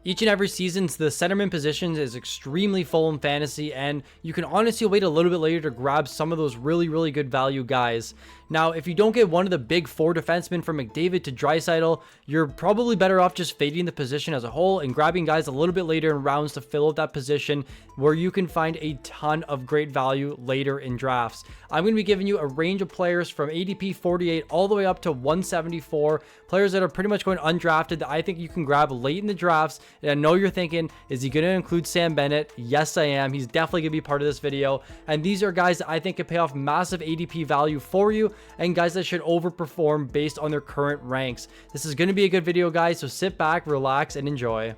Each and every season, the centerman position is extremely full in fantasy, and you can honestly wait a little bit later to grab some of those really good value guys. Now, if you don't get one of the big 4 defensemen from McDavid to Draisaitl, you're probably better off just fading the position as a whole and grabbing guys a little bit later in rounds to fill out that position where you can find a ton of great value later in drafts. I'm going to be giving you a range of players from ADP 48 all the way up to 174, players that are pretty much going undrafted that I think you can grab late in the drafts. And I know you're thinking, is he going to include Sam Bennett? Yes, I am. He's definitely going to be part of this video. And these are guys that I think could pay off massive ADP value for you, and guys that should overperform based on their current ranks. This is going to be a good video, guys, so sit back, relax, and enjoy.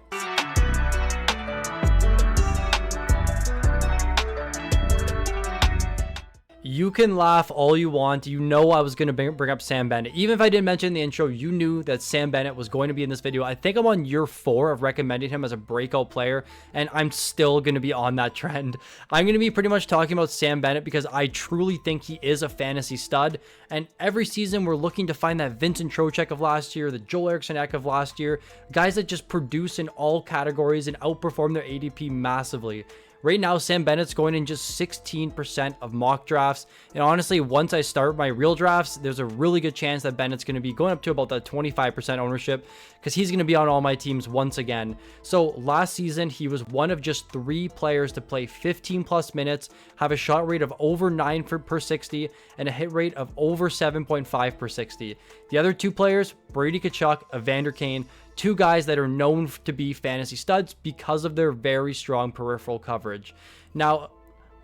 You can laugh all you want. You know I was going to bring up Sam Bennett. Even if I didn't mention in the intro, you knew that Sam Bennett was going to be in this video. I think I'm on year 4 of recommending him as a breakout player, and I'm still going to be on that trend. I'm going to be pretty much talking about Sam Bennett because I truly think he is a fantasy stud, and every season we're looking to find that Vincent Trocheck of last year, the Joel Eriksson-Ek of last year, guys that just produce in all categories and outperform their ADP massively. Right now, Sam Bennett's going in just 16% of mock drafts. And honestly, once I start my real drafts, there's a really good chance that Bennett's going to be going up to about that 25% ownership because he's going to be on all my teams once again. So last season, he was one of just 3 players to play 15 plus minutes, have a shot rate of over 9 per 60, and a hit rate of over 7.5 per 60. The other 2 players, Brady Tkachuk, Evander Kane, 2 guys that are known to be fantasy studs because of their very strong peripheral coverage. Now,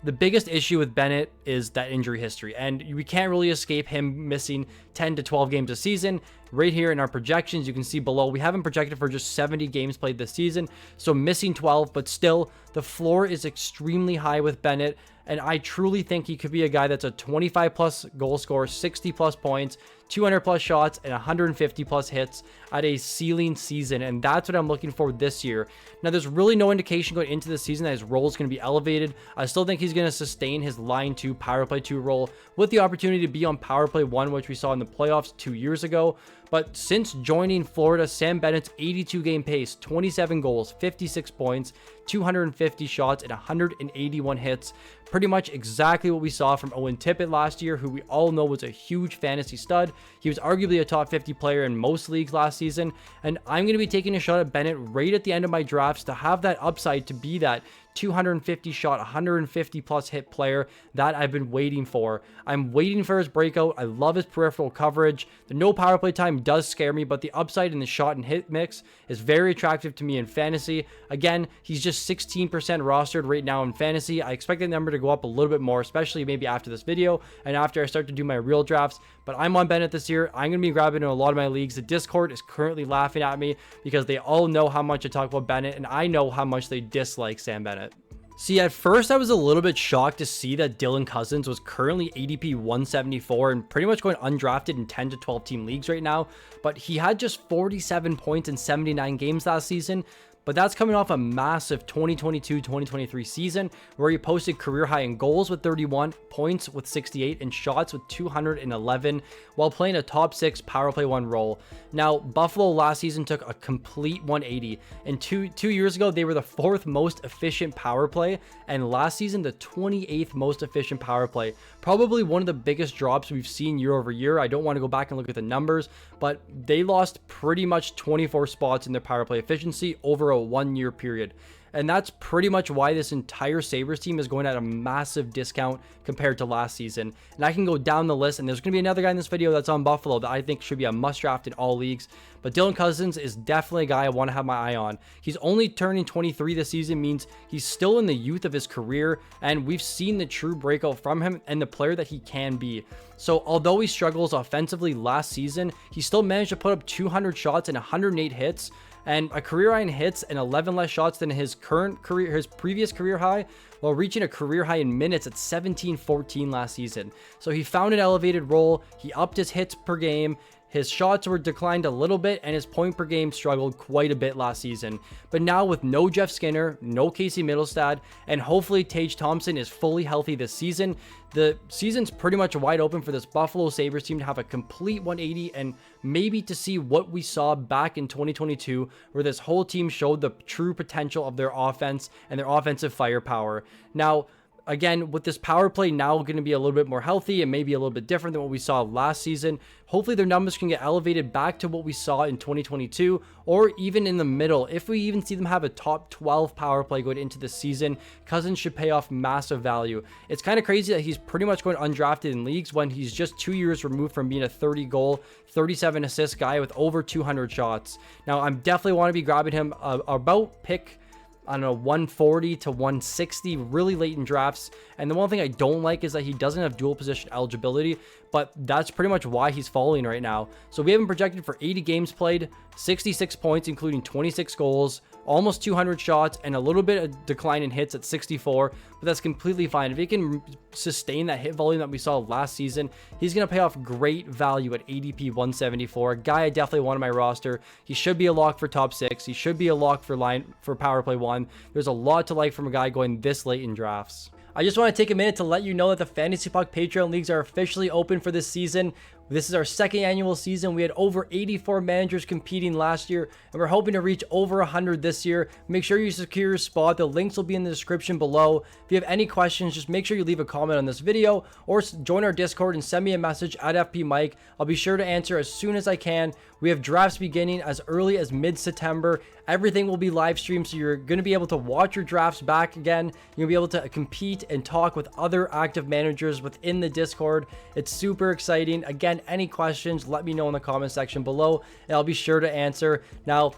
the biggest issue with Bennett is that injury history, and we can't really escape him missing 10 to 12 games a season. Right here in our projections, you can see below, we have him projected for just 70 games played this season, so missing 12, but still, the floor is extremely high with Bennett, and I truly think he could be a guy that's a 25 plus goal scorer, 60 plus points, 200 plus shots, and 150 plus hits at a ceiling season, and that's what I'm looking for this year. Now, there's really no indication going into the season that his role is going to be elevated. I still think he's going to sustain his line 2, power play 2 role with the opportunity to be on power play 1, which we saw in the playoffs 2 years ago. But since joining Florida, Sam Bennett's 82 game pace, 27 goals, 56 points, 250 shots, and 181 hits. Pretty much exactly what we saw from Owen Tippett last year, who we all know was a huge fantasy stud. He was arguably a top 50 player in most leagues last season. And I'm going to be taking a shot at Bennett right at the end of my drafts to have that upside to be that 250 shot, 150 plus hit player that I've been waiting for. I'm waiting for his breakout. I love his peripheral coverage. The no power play time does scare me, but the upside in the shot and hit mix is very attractive to me in fantasy. Again, he's just 16% rostered right now in fantasy. I expect that number to go up a little bit more, especially maybe after this video and after I start to do my real drafts. But I'm on Bennett this year. I'm going to be grabbing in a lot of my leagues. The Discord is currently laughing at me because they all know how much I talk about Bennett, and I know how much they dislike Sam Bennett. See, at first I was a little bit shocked to see that Dylan Cousins was currently ADP 174 and pretty much going undrafted in 10 to 12 team leagues right now, but he had just 47 points in 79 games last season. But that's coming off a massive 2022-2023 season where he posted career high in goals with 31, points with 68, and shots with 211 while playing a top 6 power play 1 role. Now, Buffalo last season took a complete 180, and two years ago they were the 4th most efficient power play, and last season the 28th most efficient power play. Probably one of the biggest drops we've seen year over year. I don't want to go back and look at the numbers, but they lost pretty much 24 spots in their power play efficiency over a 1-year period. And that's pretty much why this entire Sabres team is going at a massive discount compared to last season. And I can go down the list, and there's going to be another guy in this video that's on Buffalo that I think should be a must draft in all leagues. But Dylan Cousins is definitely a guy I want to have my eye on. He's only turning 23 this season, means he's still in the youth of his career, and we've seen the true breakout from him and the player that he can be. So although he struggles offensively last season, he still managed to put up 200 shots and 108 hits, and a career high in hits and 11 less shots than his previous career high, while reaching a career high in minutes at 17-14 last season. So he found an elevated role, he upped his hits per game, his shots were declined a little bit, and his point per game struggled quite a bit last season. But now with no Jeff Skinner, no Casey Middlestad, and hopefully Tage Thompson is fully healthy this season, the season's pretty much wide open for this Buffalo Sabres team to have a complete 180 and maybe to see what we saw back in 2022, where this whole team showed the true potential of their offense and their offensive firepower. Now, again, with this power play now going to be a little bit more healthy and maybe a little bit different than what we saw last season, hopefully their numbers can get elevated back to what we saw in 2022 or even in the middle. If we even see them have a top 12 power play going into the season, Cousins should pay off massive value. It's kind of crazy that he's pretty much going undrafted in leagues when he's just 2 years removed from being a 30 goal, 37 assist guy with over 200 shots. Now, I'm definitely want to be grabbing him about pick, I don't know, 140 to 160 really late in drafts. And the one thing I don't like is that he doesn't have dual position eligibility, but that's pretty much why he's falling right now. So we have him projected for 80 games played, 66 points, including 26 goals, almost 200 shots, and a little bit of decline in hits at 64, but that's completely fine. If he can sustain that hit volume that we saw last season, he's going to pay off great value at ADP 174. A guy I definitely want on my roster. He should be a lock for top 6. He should be a lock for power play 1. There's a lot to like from a guy going this late in drafts. I just want to take a minute to let you know that the Fantasy Puck Patreon leagues are officially open for this season. This is our second annual season. We had over 84 managers competing last year, and we're hoping to reach over 100 this year. Make sure you secure your spot. The links will be in the description below. If you have any questions, just make sure you leave a comment on this video or join our Discord and send me a message at FPMike. I'll be sure to answer as soon as I can. We have drafts beginning as early as mid-September. Everything will be live streamed, so you're going to be able to watch your drafts back again. You'll be able to compete and talk with other active managers within the Discord. It's super exciting. Again, any questions, let me know in the comment section below, and I'll be sure to answer. Now,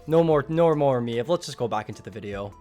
no more of me. Let's just go back into the video.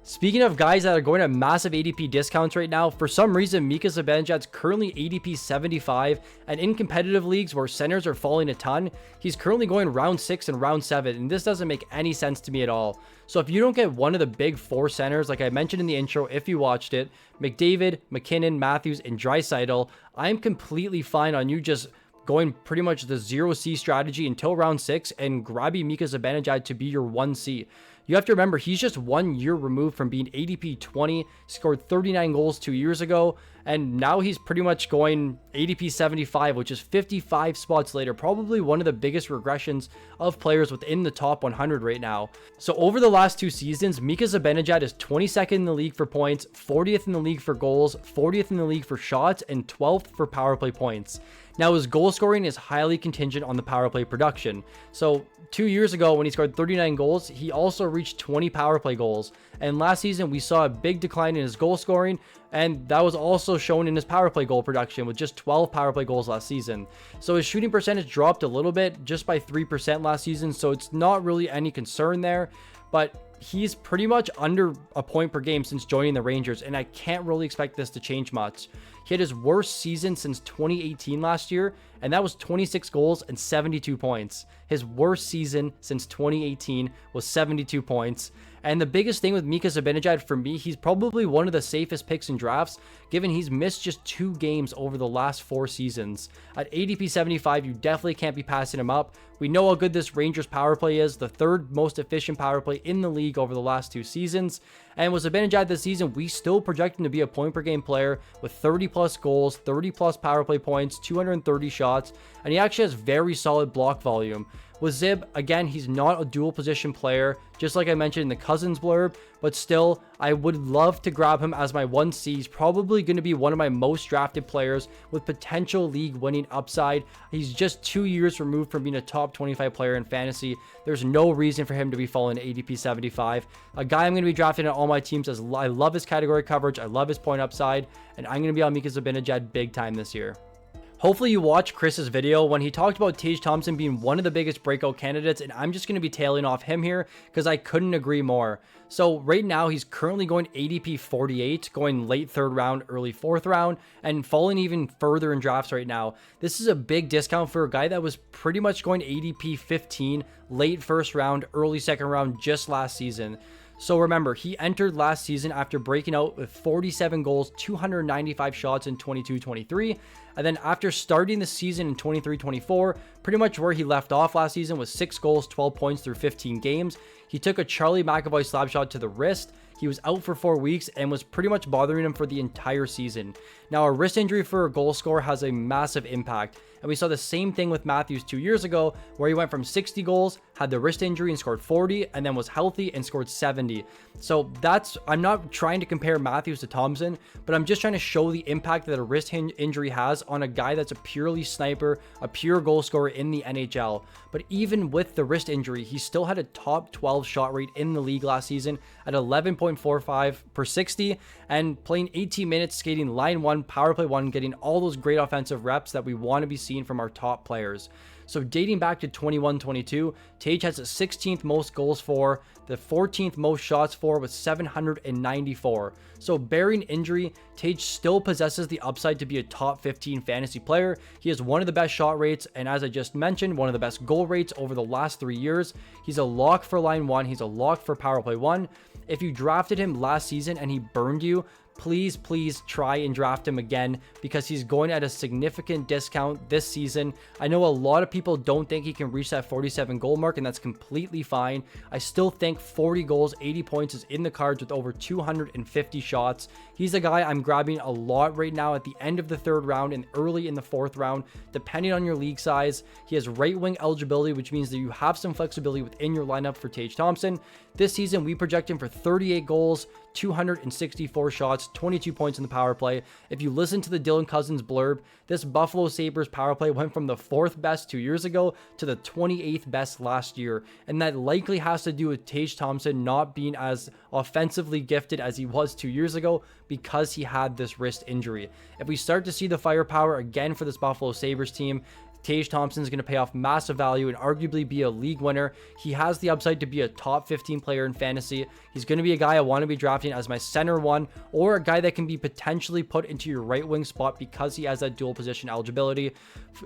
Speaking of guys that are going at massive ADP discounts right now, for some reason, Mika Zibanejad's currently ADP 75, and in competitive leagues where centers are falling a ton, he's currently going round 6 and round 7, and this doesn't make any sense to me at all. So if you don't get one of the big 4 centers, like I mentioned in the intro, if you watched it, McDavid, McKinnon, Matthews, and Draisaitl, I'm completely fine on you just going pretty much the 0C strategy until round 6 and grabbing Mika Zibanejad to be your 1C. You have to remember, he's just 1 year removed from being ADP 20, scored 39 goals 2 years ago, and now he's pretty much going ADP 75, which is 55 spots later. Probably one of the biggest regressions of players within the top 100 right now. So over the last 2 seasons, Mika Zibanejad is 22nd in the league for points, 40th in the league for goals, 40th in the league for shots, and 12th for power play points. Now, his goal scoring is highly contingent on the power play production. So 2 years ago, when he scored 39 goals, he also reached 20 power play goals. And last season, we saw a big decline in his goal scoring, and that was also shown in his power play goal production with just 12 power play goals last season. So his shooting percentage dropped a little bit, just by 3% last season, so it's not really any concern there. But he's pretty much under a point per game since joining the Rangers, and I can't really expect this to change much. He had his worst season since 2018 last year, and that was 26 goals and 72 points. His worst season since 2018 was 72 points. And the biggest thing with Mika Zibanejad for me, he's probably one of the safest picks in drafts, given he's missed just 2 games over the last 4 seasons. At ADP 75, you definitely can't be passing him up. We know how good this Rangers power play is, the 3rd most efficient power play in the league over the last 2 seasons. And with Zibanejad this season, we still project him to be a point per game player with 30 plus goals, 30 plus power play points, 230 shots, and he actually has very solid block volume. With Zib, again, he's not a dual position player, just like I mentioned in the Cousins blurb, but still, I would love to grab him as my 1C. He's probably going to be one of my most drafted players with potential league winning upside. He's just 2 years removed from being a top 25 player in fantasy. There's no reason for him to be falling to ADP 75. A guy I'm going to be drafting on all my teams, as I love his category coverage, I love his point upside, and I'm going to be on Mika Zibanejad big time this year. Hopefully you watched Chris's video when he talked about Tage Thompson being one of the biggest breakout candidates, and I'm just going to be tailing off him here because I couldn't agree more. So right now he's currently going ADP 48, going late 3rd round, early 4th round, and falling even further in drafts right now. This is a big discount for a guy that was pretty much going ADP 15, late 1st round, early 2nd round just last season. So remember, he entered last season after breaking out with 47 goals, 295 shots in 22-23. And then after starting the season in 23-24, pretty much where he left off last season was 6 goals, 12 points through 15 games. He took a Charlie McAvoy slap shot to the wrist. He was out for 4 weeks and was pretty much bothering him for the entire season. Now, a wrist injury for a goal scorer has a massive impact. And we saw the same thing with Matthews 2 years ago, where he went from 60 goals, had the wrist injury and scored 40, and then was healthy and scored 70. So I'm not trying to compare Matthews to Thompson, but I'm just trying to show the impact that a wrist injury has on a guy that's a purely sniper, a pure goal scorer in the NHL. But even with the wrist injury, he still had a top 12 shot rate in the league last season at 11.45 per 60, and playing 18 minutes, skating line 1, power play 1, getting all those great offensive reps that we want to be seeing from our top players. So dating back to 21-22, Tage has the 16th most goals for, the 14th most shots for with 794. So barring injury, Tage still possesses the upside to be a top 15 fantasy player. He has one of the best shot rates, and as I just mentioned, one of the best goal rates over the last 3 years. He's a lock for line 1. He's a lock for power play 1. If you drafted him last season and he burned you, please try and draft him again, because he's going at a significant discount this season. I know a lot of people don't think he can reach that 47 goal mark, and that's completely fine. I still think 40 goals, 80 points is in the cards with over 250 shots. He's a guy I'm grabbing a lot right now at the end of the 3rd round and early in the 4th round, depending on your league size. He has right wing eligibility, which means that you have some flexibility within your lineup for Tage Thompson. This season, we project him for 38 goals, 264 shots, 22 points in the power play. If you listen to the Dylan Cousins blurb, this Buffalo Sabres power play went from the 4th best 2 years ago to the 28th best last year. And that likely has to do with Tage Thompson not being as offensively gifted as he was 2 years ago because he had this wrist injury. If we start to see the firepower again for this Buffalo Sabres team, Tage Thompson is going to pay off massive value and arguably be a league winner. He has the upside to be a top 15 player in fantasy. He's going to be a guy I want to be drafting as my center 1, or a guy that can be potentially put into your right wing spot because he has that dual position eligibility.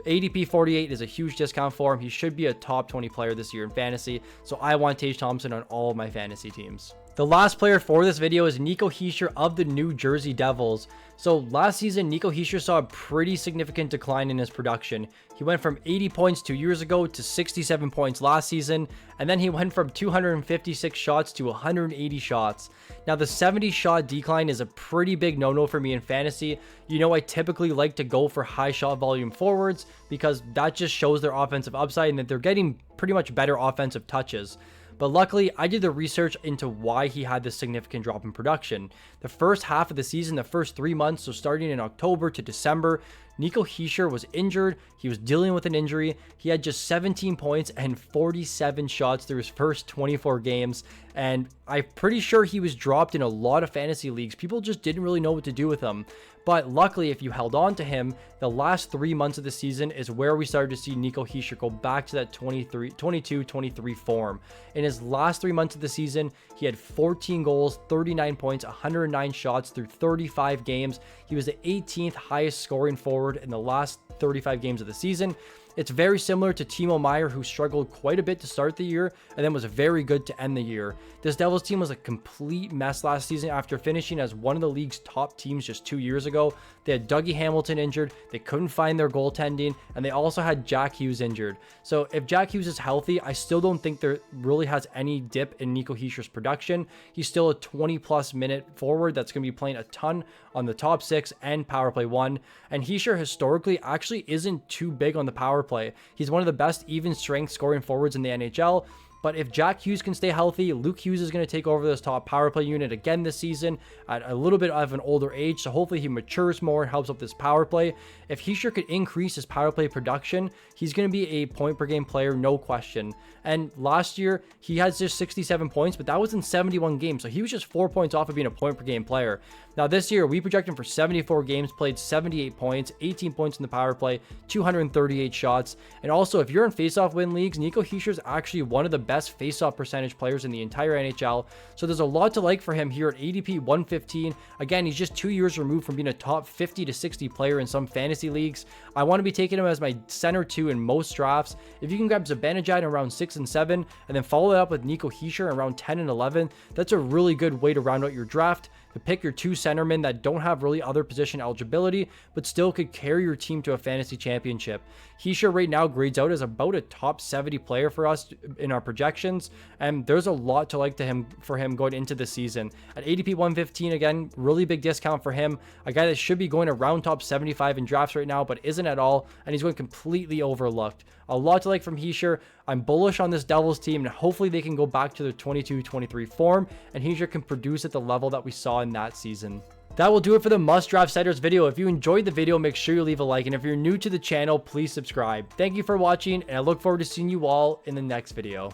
ADP 48 is a huge discount for him. He should be a top 20 player this year in fantasy. So I want Tage Thompson on all of my fantasy teams. The last player for this video is Nik Heer of the New Jersey Devils. So last season, Nik Heer saw a pretty significant decline in his production. He went from 80 points 2 years ago to 67 points last season, and then he went from 256 shots to 180 shots. Now, the 70 shot decline is a pretty big no-no for me in fantasy. You know, I typically like to go for high shot volume forwards because that just shows their offensive upside and that they're getting pretty much better offensive touches. But luckily, I did the research into why he had this significant drop in production. The first half of the season, the first 3 months, so starting in October to December, Nik Heer was injured. He was dealing with an injury. He had just 17 points and 47 shots through his first 24 games. And I'm pretty sure he was dropped in a lot of fantasy leagues. People just didn't really know what to do with him. But luckily, if you held on to him, the last 3 months of the season is where we started to see Nik Heer go back to that 22-23 form. In his last 3 months of the season, he had 14 goals, 39 points, 109 shots through 35 games. He was the 18th highest scoring forward in the last 35 games of the season. It's very similar to Timo Meier, who struggled quite a bit to start the year and then was very good to end the year. This Devils team was a complete mess last season after finishing as one of the league's top teams just 2 years ago. They had Dougie Hamilton injured, they couldn't find their goaltending, and they also had Jack Hughes injured. So if Jack Hughes is healthy, I still don't think there really has any dip in Nik Heer's production. He's still a 20-plus minute forward that's going to be playing a ton on the top 6 and power play 1. And Heer historically actually isn't too big on the power play. He's one of the best even strength scoring forwards in the NHL. But if Jack Hughes can stay healthy, Luke Hughes is going to take over this top power play unit again this season at a little bit of an older age. So hopefully he matures more and helps up this power play. If Heer could increase his power play production, he's going to be a point per game player, no question. And last year, he had just 67 points, but that was in 71 games. So he was just 4 points off of being a point per game player. Now this year, we project him for 74 games, played 78 points, 18 points in the power play, 238 shots. And also, if you're in faceoff win leagues, Nik Heer is actually one of the best best face-off percentage players in the entire NHL. So there's a lot to like for him here at ADP 115. Again, he's just 2 years removed from being a top 50 to 60 player in some fantasy leagues. I want to be taking him as my center 2 in most drafts. If you can grab Zibanejad in around 6 and 7, and then follow it up with Nik Heer around 10 and 11, that's a really good way to round out your draft, to pick your 2 centermen that don't have really other position eligibility, but still could carry your team to a fantasy championship. Heer right now grades out as about a top 70 player for us in our projections, and there's a lot to like for him going into the season. At ADP 115, again, really big discount for him. A guy that should be going around top 75 in drafts right now, but isn't at all, and he's going completely overlooked. A lot to like from Heer. I'm bullish on this Devils team, and hopefully they can go back to their 22-23 form, and Heer can produce at the level that we saw in that season. That will do it for the must draft setters video. If you enjoyed the video, make sure you leave a like, and if you're new to the channel, please subscribe. Thank you for watching, and I look forward to seeing you all in the next video.